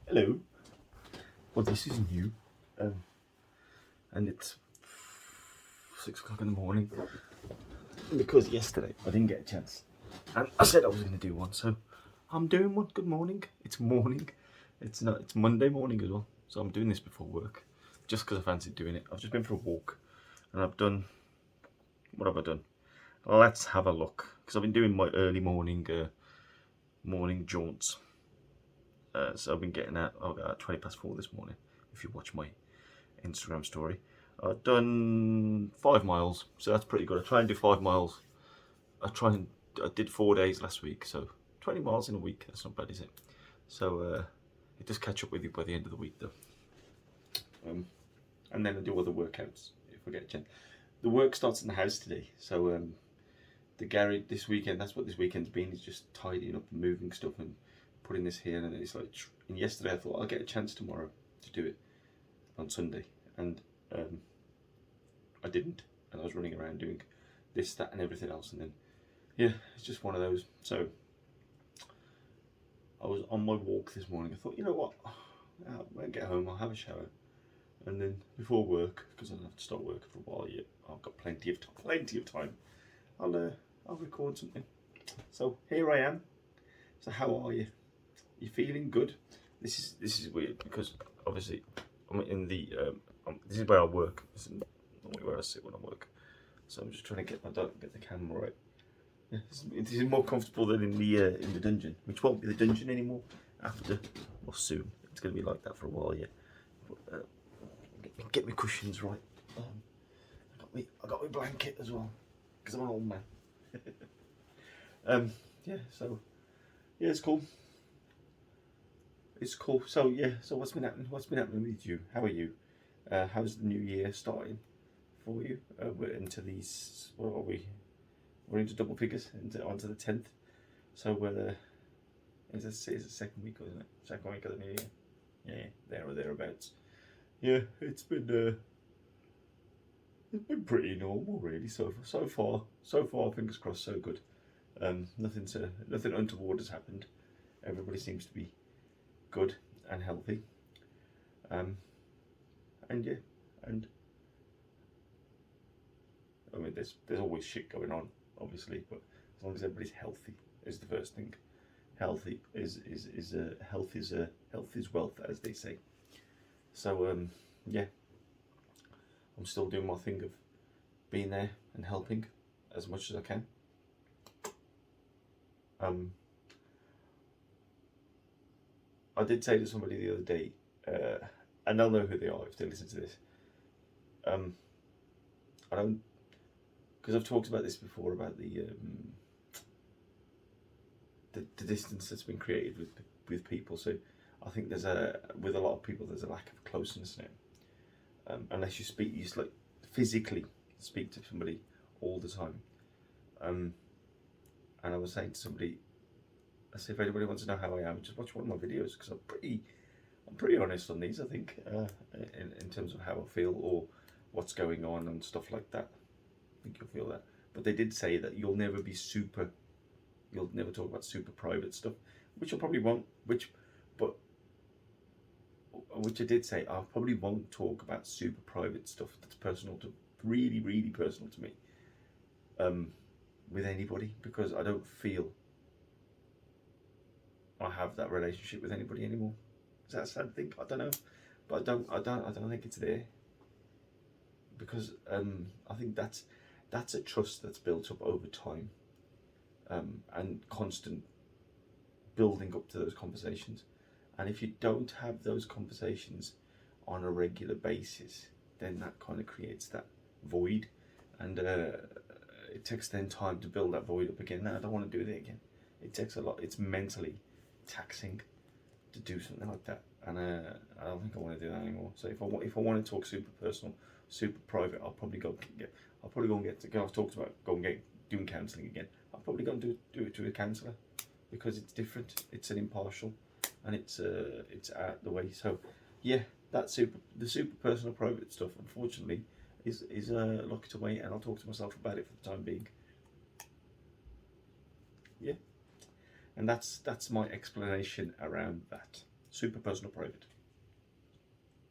Hello. Well, this is new, and it's 6 o'clock in the morning because yesterday I didn't get a chance, and I said I was going to do one, so I'm doing one. Good morning. It's morning. It's Monday morning as well, so I'm doing this before work, just because I fancied doing it. I've just been for a walk, and I've done. What have I done? Let's have a look, because I've been doing my early morning jaunts. So I've been getting out at 20 past 4 this morning. If you watch my Instagram story, I've done 5 miles, so that's pretty good. I try and do 5 miles. I did 4 days last week, so 20 miles in a week. That's not bad, is it? So it does catch up with you by the end of the week, though. And then I do other workouts if I get a chance. The work starts in the house today, so the garage this weekend. That's what this weekend's been. Is just tidying up and moving stuff and putting this here. And it's like. And yesterday I thought I'll get a chance tomorrow to do it on Sunday, and I didn't. And I was running around doing this, that, and everything else. And then it's just one of those. So I was on my walk this morning. I thought, you know what? When I get home, I'll have a shower. And then before work, because I don't have to start working for a while yet, I've got plenty of time. I'll record something. So here I am. So how are you? You feeling good? This is weird because obviously I'm in the this is where I work. This is normally where I sit when I work. So I'm just trying to get the camera right. Yeah, this is more comfortable than in the dungeon, which won't be the dungeon anymore after or soon. It's going to be like that for a while yet. But, get my cushions right. I got my blanket as well because I'm an old man. So it's cool. It's cool. So so what's been happening? What's been happening with you? How are you? How's the new year starting for you? We're into these. What are we? We're into double figures. Onto the 10th. So it's the second week, isn't it? Second week of the new year. Yeah, there or thereabouts. Yeah, it's been pretty normal really so far. Fingers crossed, so good. Nothing untoward has happened. Everybody seems to be good and healthy. And I mean, there's always shit going on, obviously, but as long as everybody's healthy is the first thing. Health is wealth, as they say. So I'm still doing my thing of being there and helping as much as I can. I did say to somebody the other day, and they'll know who they are if they listen to this. I don't, because I've talked about this before about the distance that's been created with people. So I think with a lot of people there's a lack of closeness now. Unless you just like physically speak to somebody all the time. And I was saying to somebody, I said, if anybody wants to know how I am, just watch one of my videos, because I'm pretty honest on these, I think, in terms of how I feel or what's going on and stuff like that. I think you'll feel that. But they did say that you'll never talk about super private stuff, which I probably won't, which I did say, I probably won't talk about super private stuff that's really, really personal to me, with anybody, because I don't feel I have that relationship with anybody anymore. Is that a sad thing? I don't know, but I don't think it's there, because I think that's a trust that's built up over time, and constant building up to those conversations. And if you don't have those conversations on a regular basis, then that kind of creates that void, and it takes then time to build that void up again. Now, I don't want to do that again. It takes a lot. It's mentally taxing to do something like that, and I don't think I want to do that anymore. So if I want to talk super personal, super private, I'll probably go I've talked about doing counselling again. I'll probably go and do it to a counsellor, because it's different. It's an impartial, and it's out the way. So the super personal private stuff, unfortunately, is locked away, and I'll talk to myself about it for the time being. And that's my explanation around that. Super personal private.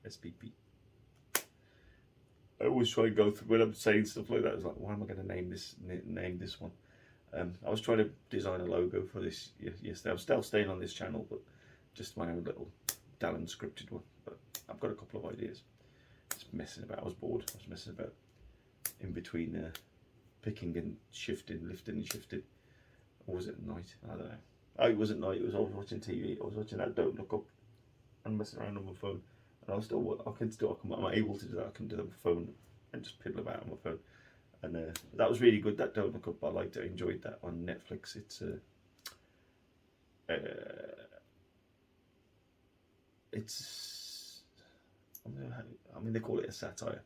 SPP. I always try and go through when I'm saying stuff like that. I was like, why am I going to name this one? I was trying to design a logo for this yesterday. I'm still staying on this channel, but just my own little Dal Unscripted one. But I've got a couple of ideas. Just messing about. I was bored. I was messing about in between picking and shifting, lifting and shifting. Or was it at night? I don't know. Oh, it wasn't night. I was watching TV. I was watching that Don't Look Up and messing around on my phone. And I'm able to do that. I can do that on my phone and just piddle about on my phone. And that was really good. That Don't Look Up. I liked it. I enjoyed that on Netflix. It's I mean they call it a satire,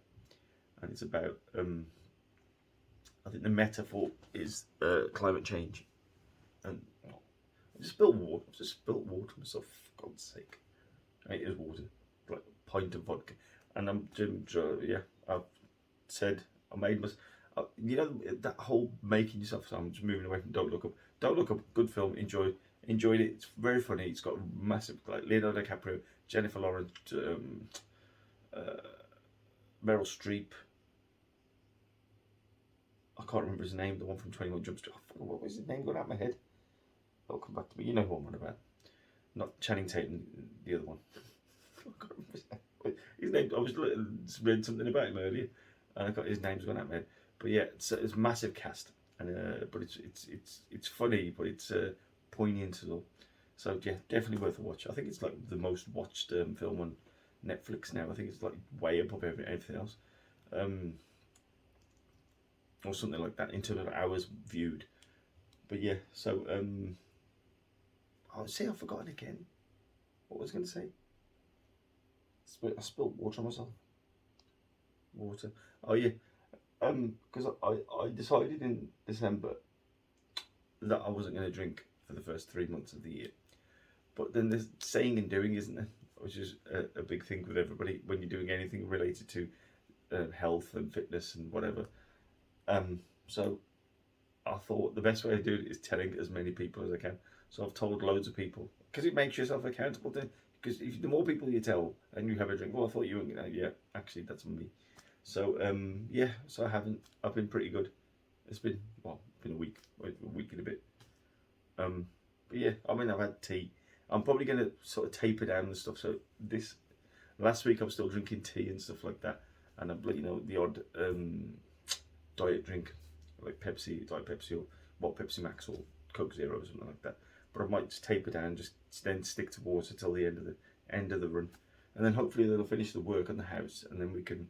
and it's about I think the metaphor is climate change. And I just spilled water myself, for God's sake. It is water, like a pint of vodka. And I've said, I made myself, you know, that whole making yourself, so I'm just moving away from Don't Look Up. Don't Look Up, good film, enjoyed it. It's very funny. It's got massive, like Leonardo DiCaprio, Jennifer Lawrence, Meryl Streep. I can't remember his name, the one from 21 Jump Street. What was his name going out of my head? It'll come back to me. You know who I'm on about. Not Channing Tatum, the other one. I can't remember his name. I was read something about him earlier, and I got his name's gone out of my head. But yeah, it's a massive cast, and but it's funny, but it's poignant as well. So yeah, definitely worth a watch. I think it's like the most watched film on Netflix now. I think it's like way above everything else, or something like that in terms of hours viewed. But yeah, so I've forgotten again. What was I going to say? I spilled water on myself. Water. Oh yeah. Because I decided in December that I wasn't going to drink for the first 3 months of the year. But then there's saying and doing, isn't there? Which is a big thing with everybody when you're doing anything related to health and fitness and whatever. So I thought the best way to do it is telling as many people as I can. So I've told loads of people, because it makes yourself accountable to. Because if the more people you tell and you have a drink, well, I thought you weren't gonna. Yeah, actually, that's on me. So yeah, so I've been pretty good. It's been a week and a bit. But yeah, I mean, I've had tea. I'm probably gonna sort of taper down the stuff. So last week I was still drinking tea and stuff like that, and I'm the odd diet drink like Diet Pepsi, or Pepsi Max or Coke Zero or something like that. But I might just taper down, just then stick to water till the end of the run, and then hopefully they'll finish the work on the house, and then we can.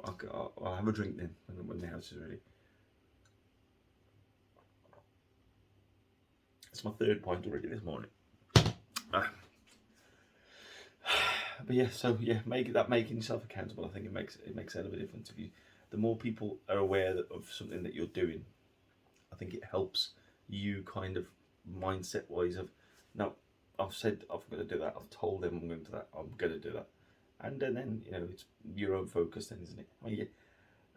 I'll have a drink then when the house is ready. It's my third pint already this morning. But yeah, so yeah, making yourself accountable. I think it makes a hell of a difference. The more people are aware of something that you're doing, I think it helps you kind of mindset wise of, no, I've said I'm going to do that. I've told them I'm going to do that. I'm going to do that, and then it's your own focus then, isn't it? I mean, yeah,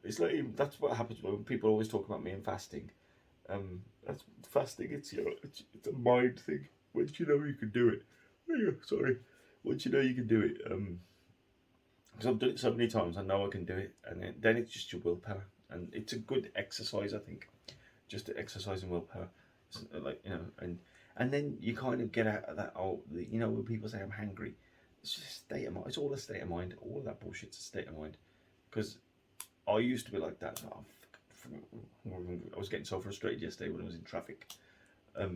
it's like that's what happens when people always talk about me and fasting. That's fasting. It's it's a mind thing. Once you know you can do it. Sorry. Once you know you can do it. Because I've done it so many times, I know I can do it, and then it's just your willpower, and it's a good exercise, I think, just exercising willpower, and then you kind of get out of that. When people say I'm hangry, it's just a state of mind. It's all a state of mind. All of that bullshit's a state of mind. Because I used to be like that. I was getting so frustrated yesterday when I was in traffic. I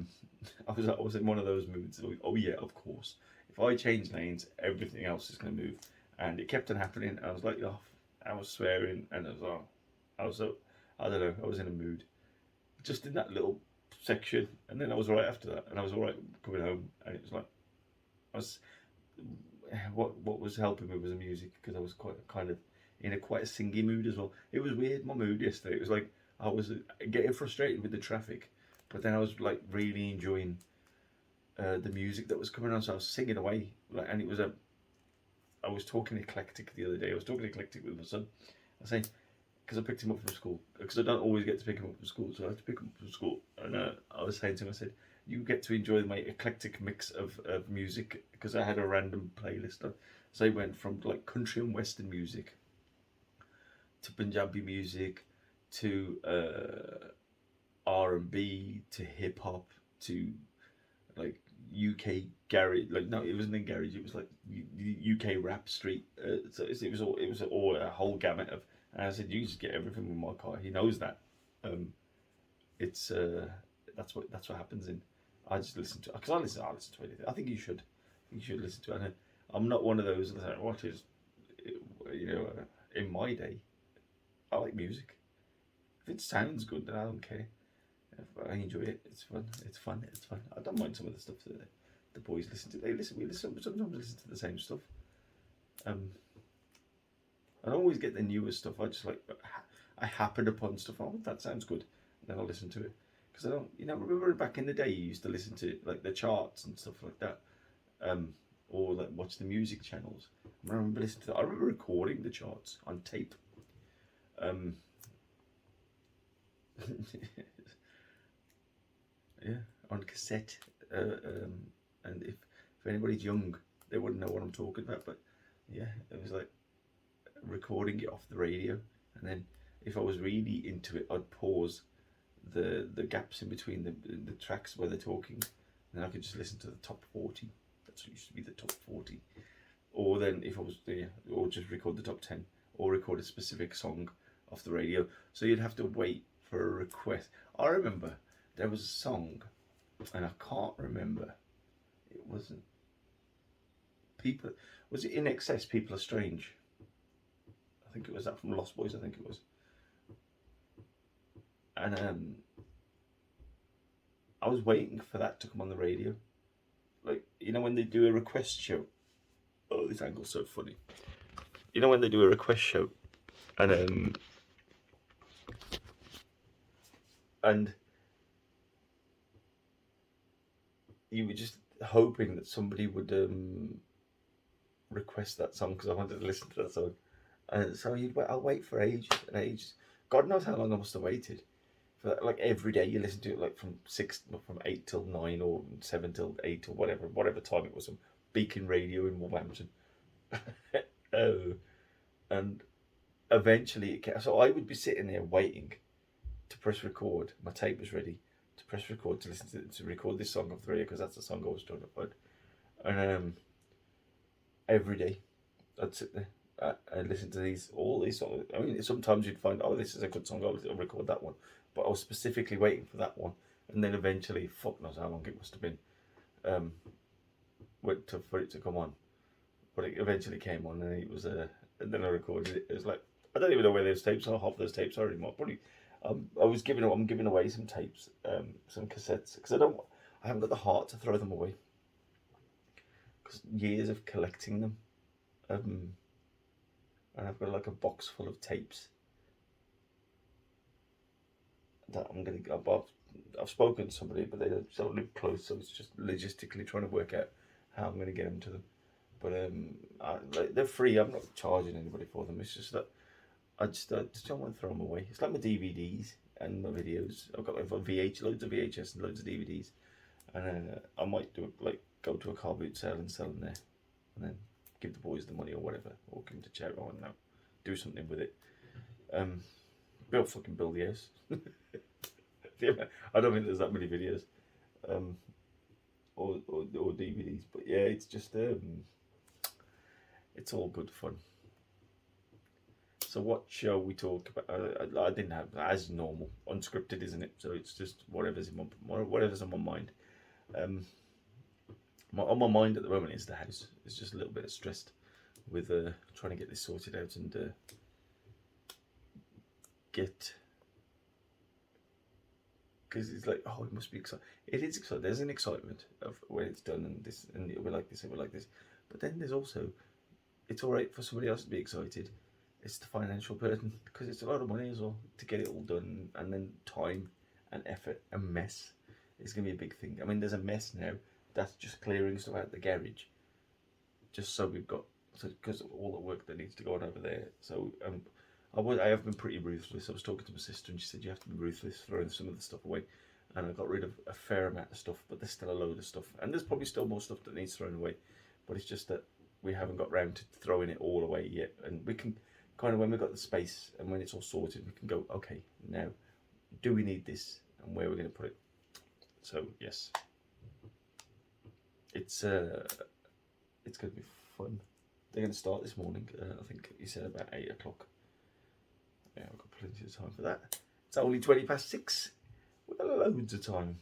was in one of those moods. Oh yeah, of course. If I change lanes, everything else is going to move. And it kept on happening. I was like, I was swearing, and I was in a mood, just in that little section, and then I was alright after that, and I was alright coming home, and it was like, what was helping me was the music, because I was quite a singy mood as well. It was weird, my mood yesterday. It was like I was getting frustrated with the traffic, but then I was like really enjoying the music that was coming on, so I was singing away, and it was I was talking eclectic the other day. I was talking eclectic with my son. I was saying, because I picked him up from school, because I don't always get to pick him up from school, so I had to pick him up from school. And I was saying to him, I said, you get to enjoy my eclectic mix of music, because I had a random playlist. So I went from like country and western music to Punjabi music to R&B to hip hop to like UK garage. Like no, it wasn't in garage. It was like UK rap street. So it was all a whole gamut of. And I said, you just get everything with my car. He knows that. It's that's what happens in. I just listen to, because I listen to anything. I think you should. You should listen to it. And I'm not one of those that say, what is, in my day, I like music. If it sounds good, then I don't care. If I enjoy it. It's fun. It's fun. It's fun. I don't mind some of the stuff that the boys listen to. We sometimes listen to the same stuff. I don't always get the newest stuff. I just like, I happen upon stuff. Oh, that sounds good. And then I'll listen to it. Because I don't, remember back in the day you used to listen to like the charts and stuff like that. Or like watch the music channels. I remember listening to that. I remember recording the charts on tape. Yeah, on cassette. And if anybody's young, they wouldn't know what I'm talking about. But yeah, it was like recording it off the radio, and then if I was really into it, I'd pause the gaps in between the tracks where they're talking, and then I could just listen to the top 40. That's what used to be the top 40. Or then if I was there, or just record the top 10, or record a specific song off the radio. So you'd have to wait for a request. I remember there was a song, and I can't remember. It wasn't people. Was it In Excess? People Are Strange. I think it was that from Lost Boys. I think it was. And I was waiting for that to come on the radio. Like, when they do a request show. Oh, this angle's so funny. When they do a request show, and you were just hoping that somebody would request that song, because I wanted to listen to that song. And so I'll wait for ages and ages. God knows how long I must have waited. For that, like every day you listen to it, like from 8 till 9 or 7 till 8 or whatever time it was on Beacon Radio in Wolverhampton. And eventually it came. So I would be sitting there waiting to press record. My tape was ready to press record to listen to record this song off the radio, because that's the song I was trying to upload. And every day I'd sit there. I listen to all these songs. I mean, sometimes you'd find, oh, this is a good song, I'll record that one. But I was specifically waiting for that one, and then eventually, fuck knows how long it must have been, for it to come on. But it eventually came on, and it was and then I recorded it. It was like, I don't even know where those tapes are. Half those tapes are anymore. Probably, I'm giving away some tapes, some cassettes, because I haven't got the heart to throw them away. Because years of collecting them, and I've got like a box full of tapes that I've spoken to somebody, but they don't live close, so it's just logistically trying to work out how I'm going to get them to them. But they're free. I'm not charging anybody for them. It's just that I just don't want to throw them away. It's like my DVDs and my videos. I've got loads of VHS and loads of DVDs, and I might go to a car boot sale and sell them there, and then give the boys the money or whatever, or give them to charity. I don't know, do something with it. Build the house. I don't think there's that many videos, or DVDs, but yeah, it's just it's all good fun. So what shall we talk about? I didn't have, as normal, unscripted, isn't it? So it's just whatever's on my mind. On my mind at the moment is the house. It's just a little bit stressed with trying to get this sorted out and get, because it's like, oh, it must be exciting. It is exciting. There's an excitement of when it's done, and it'll be like this, it'll be like this. But then there's also, it's all right for somebody else to be excited. It's the financial burden, because it's a lot of money as well to get it all done, and then time and effort and mess is going to be a big thing. I mean, there's a mess now. That's just clearing stuff out the garage, just so we've got, because of all the work that needs to go on over there. So I have been pretty ruthless. I was talking to my sister, and she said you have to be ruthless, throwing some of the stuff away. and I got rid of a fair amount of stuff, but there's still a load of stuff, and there's probably still more stuff that needs thrown away, but it's just that we haven't got round to throwing it all away yet. And we can kind of, when we've got the space and when it's all sorted, we can go, okay, now do we need this, and where we're going to put it. So yes, it's going to be fun. They're going to start this morning. I think he said about 8 o'clock. Yeah, I've got plenty of time for that. It's only 6:20. We've got loads of time.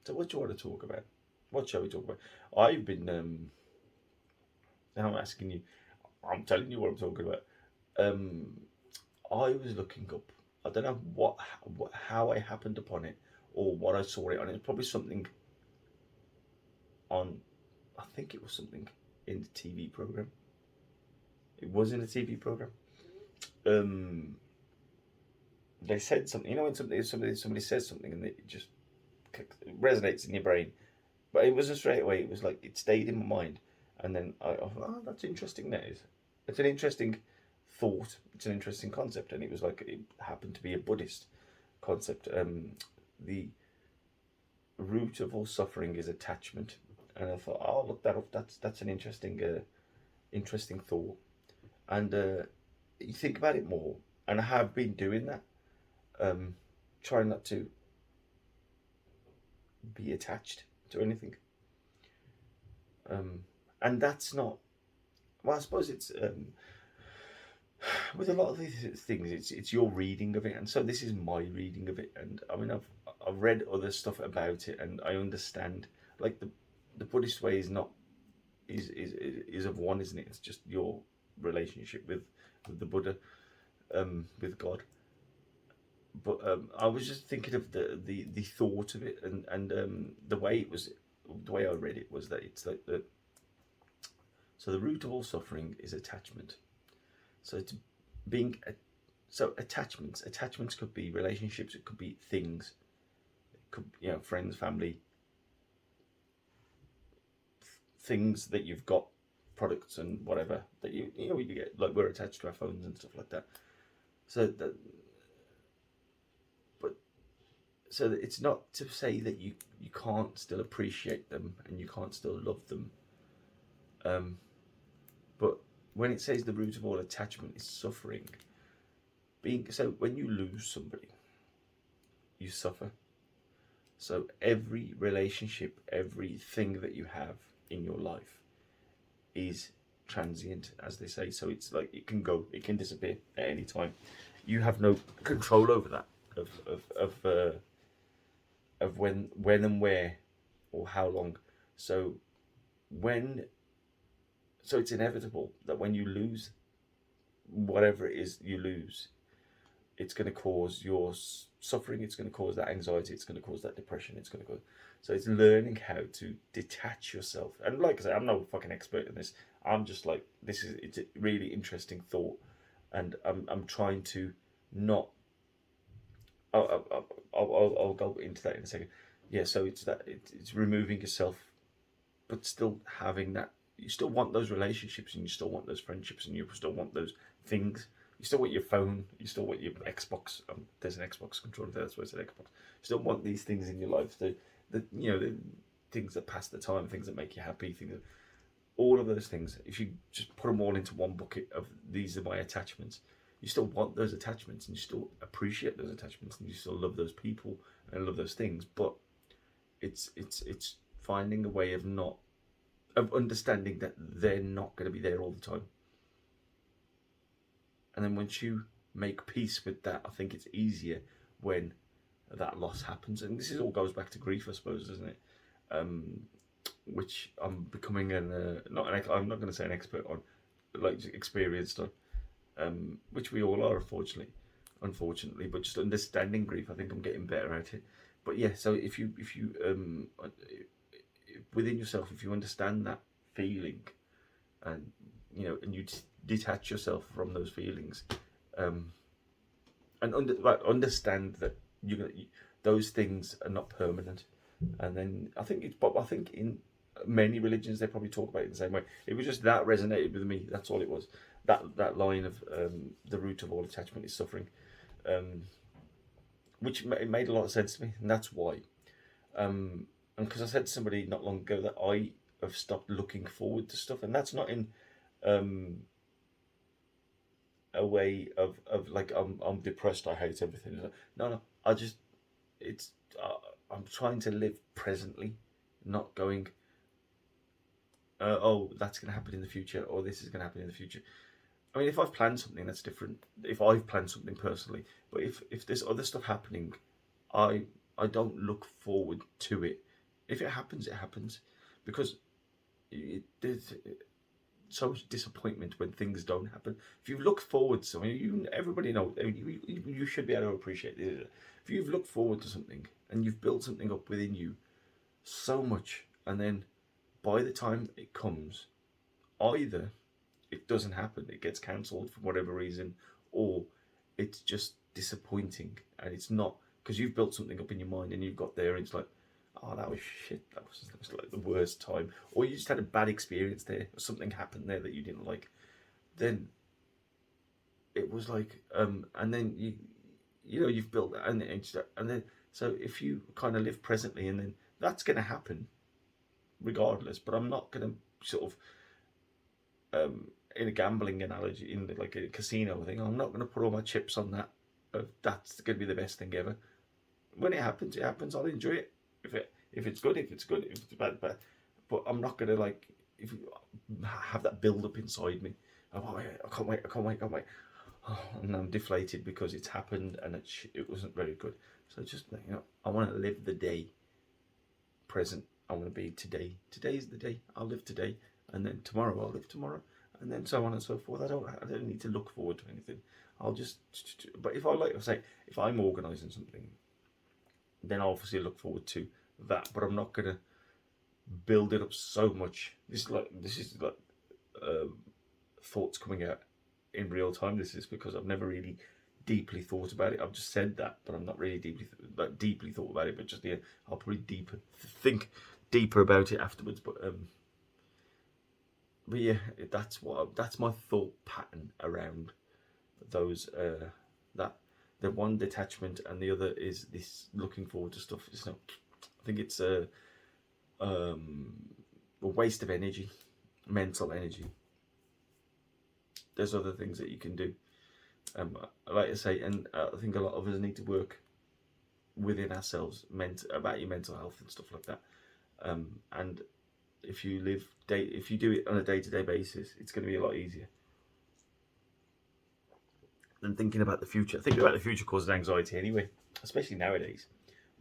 So what do you want to talk about? What shall we talk about? I've been, now I'm asking you, I'm telling you what I'm talking about. I was looking up, I don't know how I happened upon it, or what I saw it on. It's probably something on, I think it was something in the TV program. It was in a TV program. They said something, you know, when somebody says something and it just resonates in your brain, but it wasn't straight away. It was like it stayed in my mind, and then I thought, oh, that's interesting. That is, it's an interesting thought. It's an interesting concept, and it was like it happened to be a Buddhist concept. The root of all suffering is attachment, and I thought, oh, I'll look that up. That's an interesting thought, and you think about it more, and I have been doing that. Trying not to be attached to anything, and that's not, well, I suppose it's with a lot of these things, it's your reading of it, and so this is my reading of it. And I mean, I've read other stuff about it, and I understand, like the Buddhist way is not is of one, isn't it? It's just your relationship with the Buddha, with God. But I was just thinking of the thought of it, and the way I read it was that it's like so the root of all suffering is attachment. So it's attachments could be relationships, it could be things, it could, you know, friends, family, things that you've got, products and whatever that you get, like we're attached to our phones and stuff like that. So it's not to say that you can't still appreciate them and you can't still love them. But when it says the root of all attachment is suffering, so when you lose somebody, you suffer. So every relationship, everything that you have in your life is transient, as they say. So it's like it can go, it can disappear at any time. You have no control over that, of when and where or how long. So it's inevitable that when you lose whatever it is you lose, it's going to cause your suffering, it's going to cause that anxiety, it's going to cause that depression, it's going to go. So it's learning how to detach yourself. And like I say, I'm no fucking expert in this. I'm just like, it's a really interesting thought, and I'm trying to not. I'll go into that in a second. Yeah, so it's removing yourself, but still having that. You still want those relationships, and you still want those friendships, and you still want those things. You still want your phone. You still want your Xbox. There's an Xbox controller there. That's why it's an Xbox. You still want these things in your life. The things that pass the time, things that make you happy, all of those things. If you just put them all into one bucket of these are my attachments, you still want those attachments, and you still appreciate those attachments, and you still love those people and love those things. But it's finding a way of understanding that they're not going to be there all the time. And then once you make peace with that, I think it's easier when that loss happens. And this all goes back to grief, I suppose, doesn't it? Which I'm becoming I'm not going to say an expert on, like experienced on, which we all are, unfortunately. But just understanding grief, I think I'm getting better at it. But yeah, so if you within yourself, if you understand that feeling, and and you detach yourself from those feelings, and understand that those things are not permanent. And then I think in many religions they probably talk about it in the same way. It was just that resonated with me. That's all it was. That line of the root of all attachment is suffering, which made a lot of sense to me, and that's why And because I said to somebody not long ago that I have stopped looking forward to stuff, and that's not in um, a way of like I'm depressed, I hate everything. No, no, I just it's I'm trying to live presently, not going. Oh, that's going to happen in the future, or this is going to happen in the future. I mean, if I've planned something, that's different. If I've planned something personally, but if there's other stuff happening, I I don't look forward to it. If it happens, it happens, because there's so much disappointment when things don't happen. If you've looked forward to something, everybody knows you should be able to appreciate it. If you've looked forward to something and you've built something up within you so much, and then by the time it comes, either it doesn't happen, it gets cancelled for whatever reason, or it's just disappointing, and it's not because you've built something up in your mind and you've got there and it's like, oh, that was shit, that was like the worst time, or you just had a bad experience there, or something happened there that you didn't like, then it was like, and then you know you've built that, and then so if you kind of live presently, and then that's going to happen regardless. But I'm not going to sort of in a gambling analogy, in like a casino thing, I'm not going to put all my chips on that. That's going to be the best thing ever. When it happens, it happens. I'll enjoy it. If it's good, if it's good. If it's bad, bad. But I'm not going to like if you have that build up inside me. Oh, I can't wait. I can't wait. I can't wait. Oh, and I'm deflated because it's happened and it wasn't very good. So just I want to live the day present. I want to be today. Today's the day. I'll live today, and then tomorrow I'll live tomorrow, and then so on and so forth. I don't need to look forward to anything. I'll just. But if I say if I'm organising something, then I'll obviously look forward to that. But I'm not gonna build it up so much. This is like thoughts coming out in real time. This is because I've never really deeply thought about it. I've just said that, but I'm not really deeply thought about it. But just I'll probably think deeper about it afterwards. But yeah, that's my thought pattern around those that the one detachment, and the other is this looking forward to stuff. It's not. I think it's a waste of energy, mental energy. There's other things that you can do. Like I say, and I think a lot of us need to work within ourselves, about your mental health and stuff like that. And if you do it on a day-to-day basis, it's going to be a lot easier than thinking about the future. Thinking about the future causes anxiety anyway, especially nowadays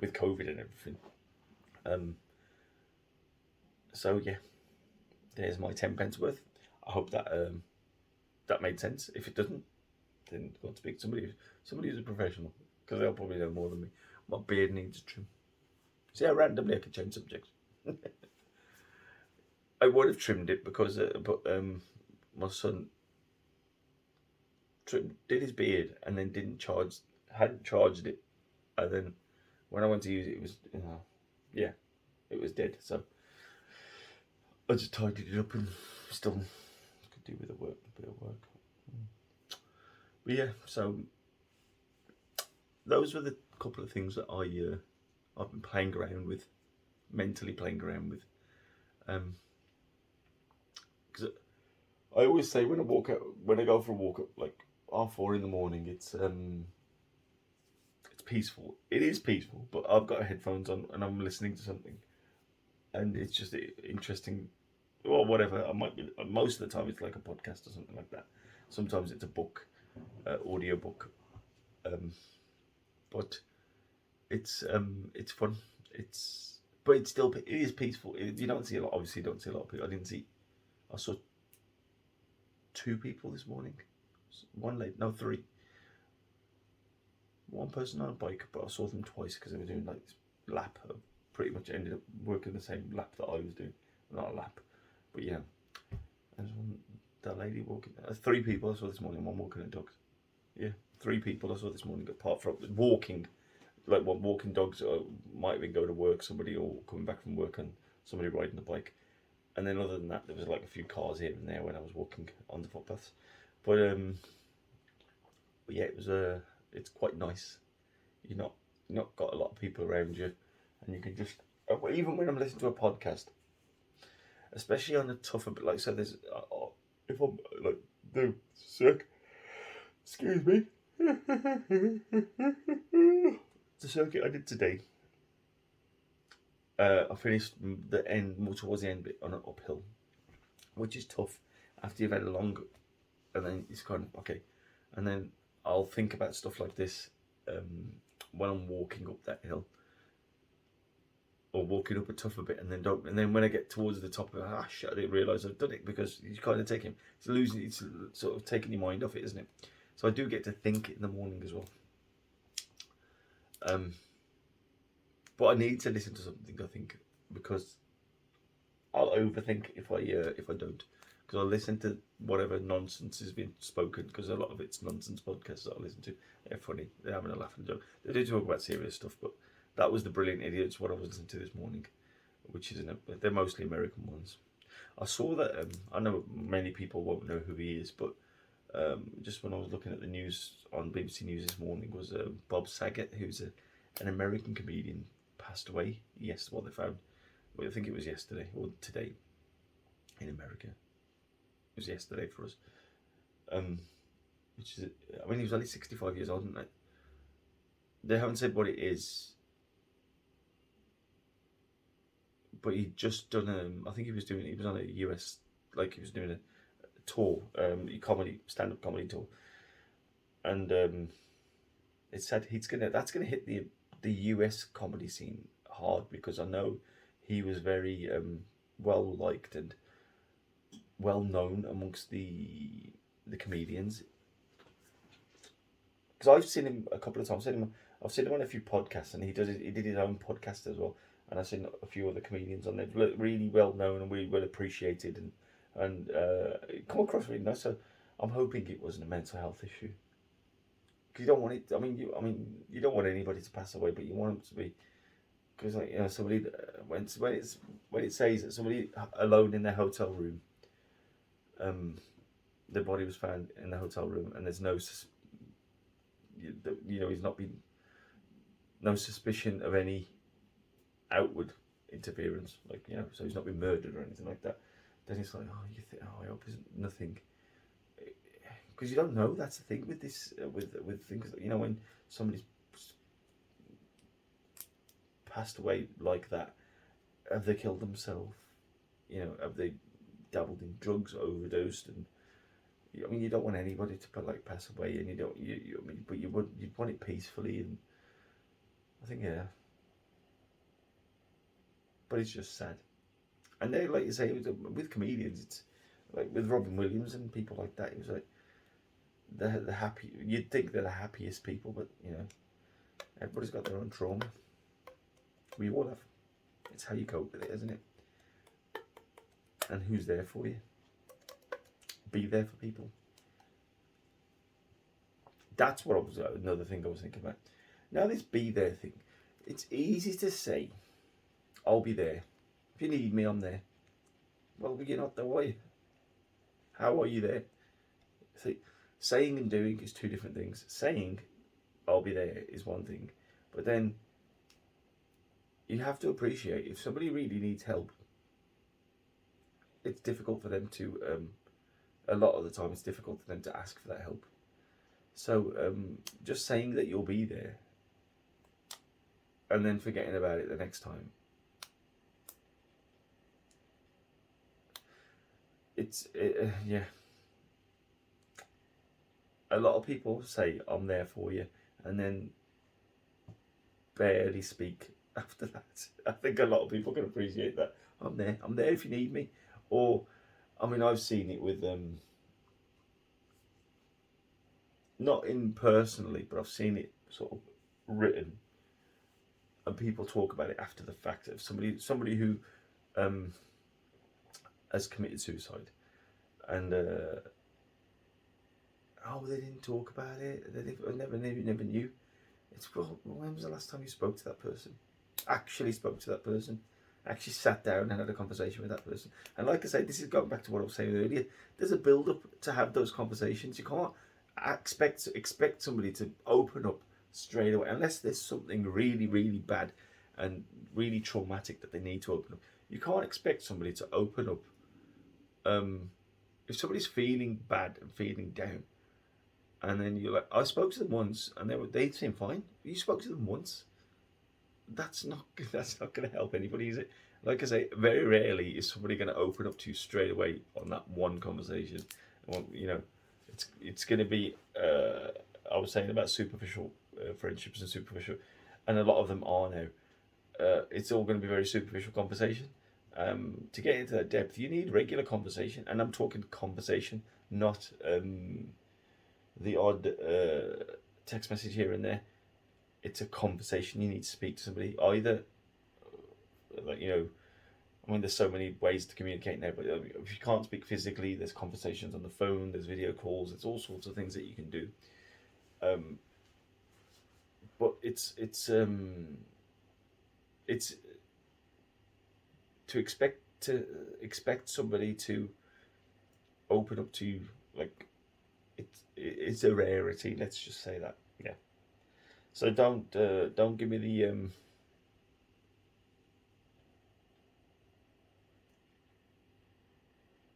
with COVID and everything. So yeah, there's my 10 pence worth. I hope that that made sense. If it doesn't, then go and speak to somebody who's a professional, because they'll probably know more than me. My beard needs trim. See how randomly I can change subjects. I would have trimmed it because, my son did his beard and then hadn't charged it, and then when I went to use it, it was it was dead. So I just tidied it up and still could do with a bit of work. But yeah, so those were the couple of things that I've been playing around with, mentally playing around with. Because I always say when I go for a walk at like 4:30 in the morning, it's peaceful. It is peaceful, but I've got headphones on and I'm listening to something, and it's just interesting. Or whatever. Most of the time it's like a podcast or something like that. Sometimes it's a book, audio book. But it's fun. But it is peaceful. You don't see a lot. Obviously, you don't see a lot of people. I saw 2 people this morning. Three. One person on a bike, but I saw them twice because they were doing like this lap. Pretty much ended up working the same lap that I was doing. Not a lap, but yeah. There's that lady walking. 3 people I saw this morning. One walking a dog. Yeah, 3 people I saw this morning, apart from walking. Like one walking dogs, might have been going to work, somebody, or coming back from work, and somebody riding the bike. And then other than that, there was like a few cars here and there when I was walking on the footpaths. But yeah, it's quite nice. You're not got a lot of people around you, and you can just, even when I'm listening to a podcast, especially on a tougher, like, so there's, if I'm like, no, sick, excuse me, the circuit I did today, I finished the end, more towards the end bit on an uphill, which is tough after you've had a long, and then it's kind of, okay, and then I'll think about stuff like this when I'm walking up that hill, or walking up a tougher bit, and then when I get towards the top of it, shit, I didn't realise I've done it, because you kind of it's sort of taking your mind off it, isn't it? So I do get to think in the morning as well. But I need to listen to something, I think, because I'll overthink if I don't. Because I'll listen to whatever nonsense has been spoken, because a lot of it's nonsense podcasts that I listen to. They're funny, they're having a laugh and a joke. They do talk about serious stuff, but that was the Brilliant Idiots, what I was listening to this morning, which is, they're mostly American ones. I saw that, I know many people won't know who he is, but just when I was looking at the news on BBC News this morning, was Bob Saget, who's an American comedian, passed away. Yes, what they found, well, I think it was yesterday or today in America. It was yesterday for us. Which is, I mean, he was only 65 years old, isn't it? They haven't said what it is, but he'd just done I think he was on a US, like he was doing a tour, stand-up comedy tour, and it said that's gonna hit the US comedy scene hard, because I know he was very well liked and well known amongst the comedians. Because I've seen him a couple of times. I've seen him on a few podcasts, and he did his own podcast as well. And I've seen a few other comedians on there, really well known and really well appreciated, and come across really nice. So I'm hoping it wasn't a mental health issue. Because you don't want it. You don't want anybody to pass away, but you want them to be. Because, like, somebody when it says that somebody alone in their hotel room, their body was found in the hotel room, and there's no, he's not been, no suspicion of any outward interference, like, so he's not been murdered or anything like that. Then it's like, you think, I hope there's nothing, because you don't know. That's the thing with this, with things, when somebody's passed away like that, have they killed themselves? Have they dabbled in drugs, overdosed, and you don't want anybody to pass away, and but you'd want it peacefully, and I think, yeah. But it's just sad, and they, like you say, with comedians, it's like with Robin Williams and people like that. It was like the happy. You'd think they're the happiest people, but everybody's got their own trauma. We all have. It's how you cope with it, isn't it? And who's there for you? Be there for people. That's what another thing I was thinking about. Now, this be there thing, it's easy to say, I'll be there. If you need me, I'm there. Well, you're not there, are you? How are you there? See, saying and doing is two different things. Saying, I'll be there, is one thing. But then, you have to appreciate, if somebody really needs help, it's difficult for them to, a lot of the time, it's difficult for them to ask for that help. So, just saying that you'll be there, and then forgetting about it the next time, yeah. A lot of people say, I'm there for you, and then barely speak after that. I think a lot of people can appreciate that. I'm there if you need me. Or, I've seen it with, not in personally, but I've seen it sort of written, and people talk about it after the fact of somebody who has committed suicide, and they didn't talk about it. They never knew. It's, well, when was the last time you spoke to that person? Actually spoke to that person. Actually sat down and had a conversation with that person. And like I say, this is going back to what I was saying earlier. There's a build up to have those conversations. You can't expect somebody to open up straight away unless there's something really, really bad and really traumatic that they need to open up. You can't expect somebody to open up. If somebody's feeling bad and feeling down, and then you're like, I spoke to them once, and they seem fine. You spoke to them once. That's not going to help anybody, is it? Like I say, very rarely is somebody going to open up to you straight away on that one conversation. Well, you know, it's going to be. I was saying about superficial friendships and superficial, and a lot of them are now. It's all going to be very superficial conversation. To get into that depth, you need regular conversation, and I'm talking conversation, not the odd text message here and there. It's a conversation. You need to speak to somebody, either, like, you know, I mean, there's so many ways to communicate now, but if you can't speak physically, there's conversations on the phone, there's video calls, there's all sorts of things that you can do. But it's to expect somebody to open up to you, like, it's a rarity. Let's just say that, yeah. So don't give me the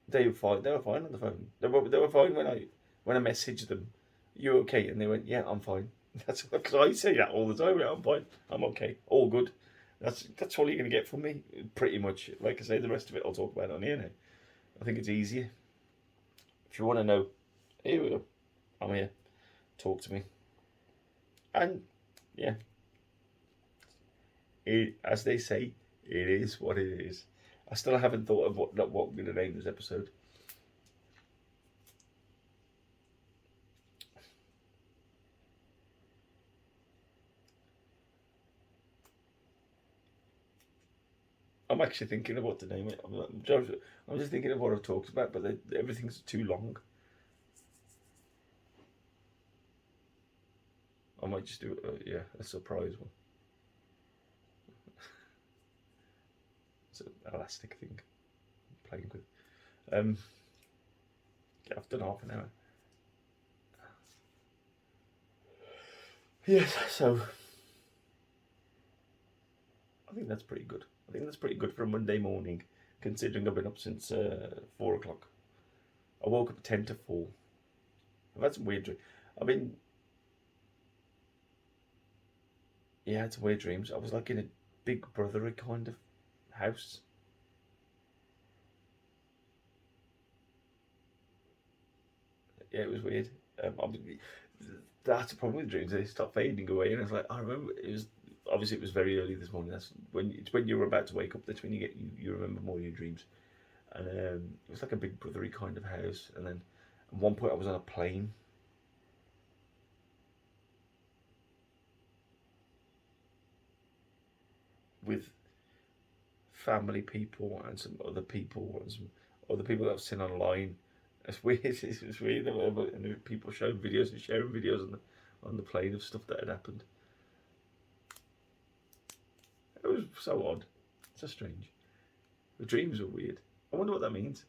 They were fine. They were fine on the phone. They were fine when I messaged them. You okay? And they went, yeah, I'm fine. That's because I say that all the time. Yeah, I'm fine. I'm okay. All good. That's all you're gonna get from me, pretty much. Like I say, the rest of it I'll talk about on here now. I think it's easier. If you want to know, here we go. I'm here. Talk to me. And yeah, as they say, it is what it is. I still haven't thought of what I'm going to name this episode. I'm actually thinking of what to name it. I'm just thinking of what I've talked about, but everything's too long. I might just do a surprise one. It's an elastic thing I'm playing with. Yeah, I've done half an hour. Yes, so I think that's pretty good. I think that's pretty good for a Monday morning, considering I've been up since 4 o'clock. I woke up at 10 to 4. I've had some weird dreams. I had some weird dreams. I was like in a Big Brothery kind of house. Yeah, it was weird. That's probably the dreams. They start fading away, and it's like, I remember it was very early this morning. That's when you were about to wake up. That's when you remember more of your dreams. And it was like a Big Brothery kind of house. And then at one point I was on a plane. With family people and some other people that I've seen online. It's weird. It's weird. And people showing videos and sharing videos on the plane of stuff that had happened. It was so odd. So strange. The dreams are weird. I wonder what that means.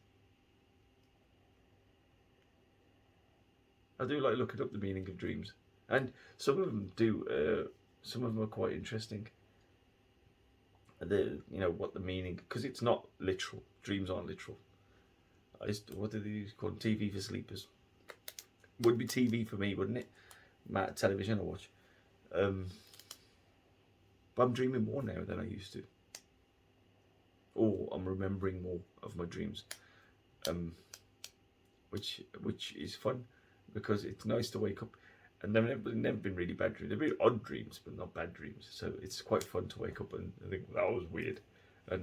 I do like looking up the meaning of dreams, and some of them do. Some of them are quite interesting. What the meaning, because it's not literal. Dreams aren't literal. What do they call them? TV for sleepers. Would be TV for me, wouldn't it? Television I watch. But I'm dreaming more now than I used to. Or I'm remembering more of my dreams. Which is fun, because it's nice to wake up. And they've never been really bad dreams. They've been odd dreams, but not bad dreams. So it's quite fun to wake up and think, that was weird.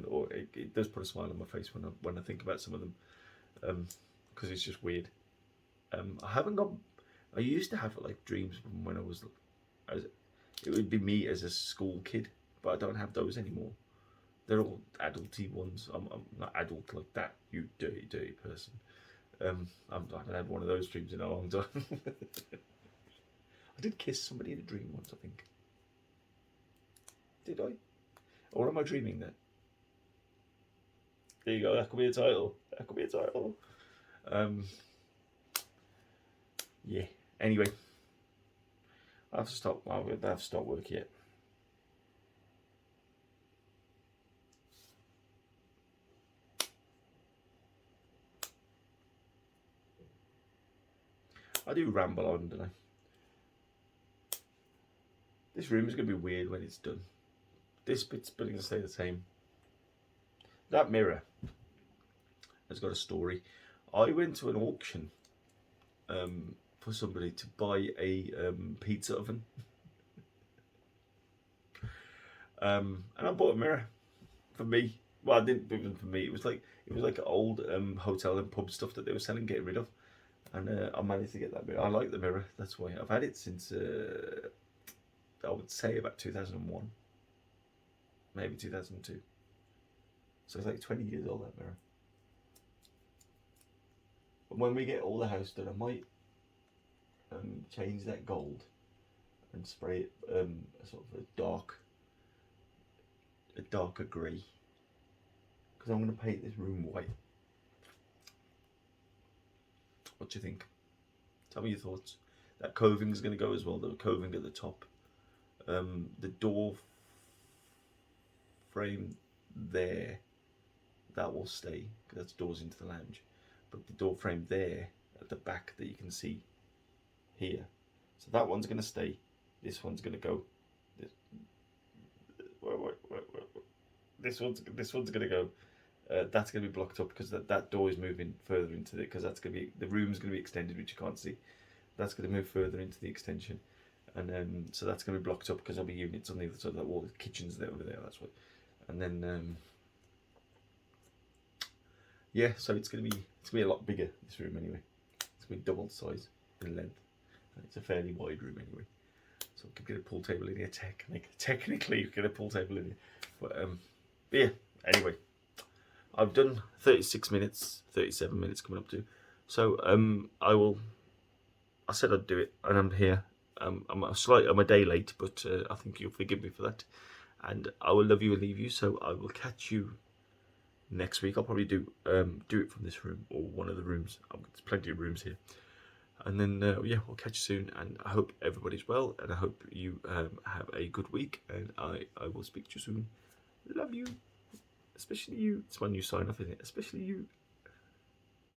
Or it does put a smile on my face when I think about some of them, because it's just weird. I used to have like dreams when it would be me as a school kid, but I don't have those anymore. They're all adulty ones. I'm not adult like that, you dirty, dirty person. I haven't had one of those dreams in a long time. I did kiss somebody in a dream once, I think. Did I? Or am I dreaming that? There you go, that could be a title. Yeah. Anyway. I have to stop work yet. I do ramble on, don't I? This room is going to be weird when it's done. This bit's going to stay the same. That mirror has got a story. I went to an auction for somebody to buy a pizza oven. And I bought a mirror for me. Well, I didn't even for me. It was like old hotel and pub stuff that they were selling, getting rid of. And I managed to get that mirror. I like the mirror. That's why I've had it since I would say about 2001, maybe 2002. So it's like 20 years old, that mirror. But when we get all the house done, I might change that gold and spray it sort of a darker grey, because I'm going to paint this room white. What do you think? Tell me your thoughts. That coving is going to go as well. The coving at the top. The door frame there, that will stay, because that's doors into the lounge. But the door frame there at the back that you can see here, so that one's going to stay. This one's going to go. This one's going to go. That's going to be blocked up because that door is moving further into it, because that's going to be, the room's going to be extended, which you can't see. That's going to move further into the extension, and so that's going to be blocked up because there'll be units on the other side of that wall. The kitchen's there over there. That's what. And then yeah, so it's going to be a lot bigger, this room anyway. It's going to be double the size in length, and it's a fairly wide room anyway. So we could get a pool table in here. Technically, you could get a pool table in here, but yeah. Anyway, I've done 36 minutes, 37 minutes coming up to. So I said I'd do it, and I'm here. I'm a day late, but I think you'll forgive me for that. And I will love you and leave you. So I will catch you next week. I'll probably do it from this room or one of the rooms. There's plenty of rooms here. And then yeah, we'll catch you soon. And I hope everybody's well, and I hope you have a good week. And I will speak to you soon. Love you. Especially you. It's my new sign off, isn't it? Especially you.